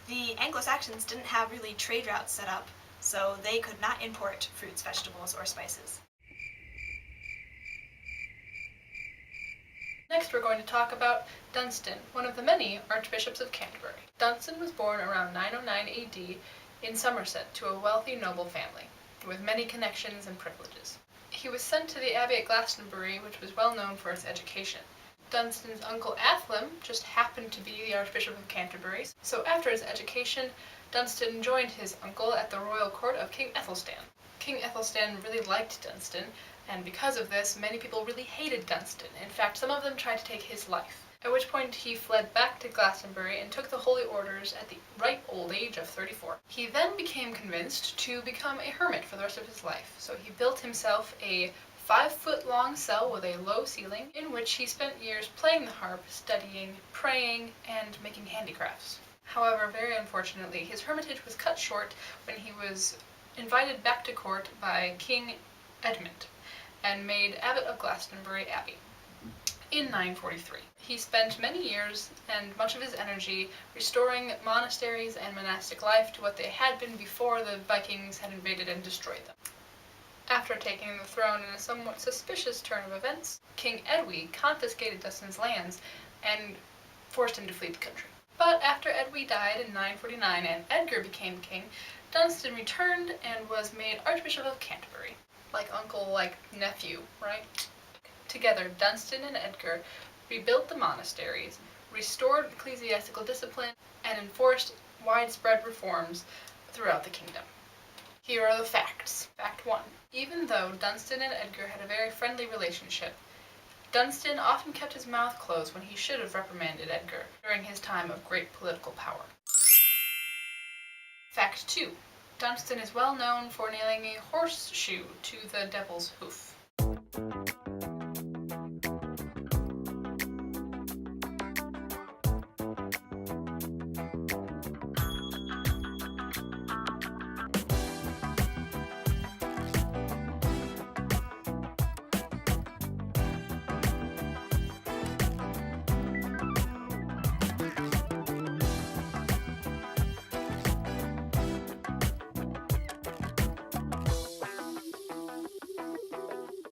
The Anglo-Saxons didn't have really trade routes set up, so they could not import fruits, vegetables, or spices. Next we're going to talk about Dunstan, one of the many archbishops of Canterbury. Dunstan was born around 909 AD in Somerset to a wealthy noble family, with many connections and privileges. He was sent to the abbey at Glastonbury, which was well known for its education. Dunstan's uncle Athlem just happened to be the Archbishop of Canterbury, so after his education, Dunstan joined his uncle at the royal court of King Ethelstan. King Ethelstan really liked Dunstan, and because of this, many people really hated Dunstan. In fact, some of them tried to take his life. At which point he fled back to Glastonbury and took the holy orders at the ripe old age of 34. He then became convinced to become a hermit for the rest of his life, so he built himself a 5-foot-long cell with a low ceiling, in which he spent years playing the harp, studying, praying, and making handicrafts. However, very unfortunately, his hermitage was cut short when he was invited back to court by King Edmund, and made abbot of Glastonbury Abbey in 943. He spent many years and much of his energy restoring monasteries and monastic life to what they had been before the Vikings had invaded and destroyed them. After taking the throne in a somewhat suspicious turn of events, King Edwy confiscated Dunstan's lands and forced him to flee the country. But after Edwy died in 949 and Edgar became king, Dunstan returned and was made Archbishop of Canterbury. Like uncle, like nephew, right? Together, Dunstan and Edgar rebuilt the monasteries, restored ecclesiastical discipline, and enforced widespread reforms throughout the kingdom. Here are the facts. Fact 1. Even though Dunstan and Edgar had a very friendly relationship, Dunstan often kept his mouth closed when he should have reprimanded Edgar during his time of great political power. Fact 2. Dunstan is well known for nailing a horseshoe to the devil's hoof.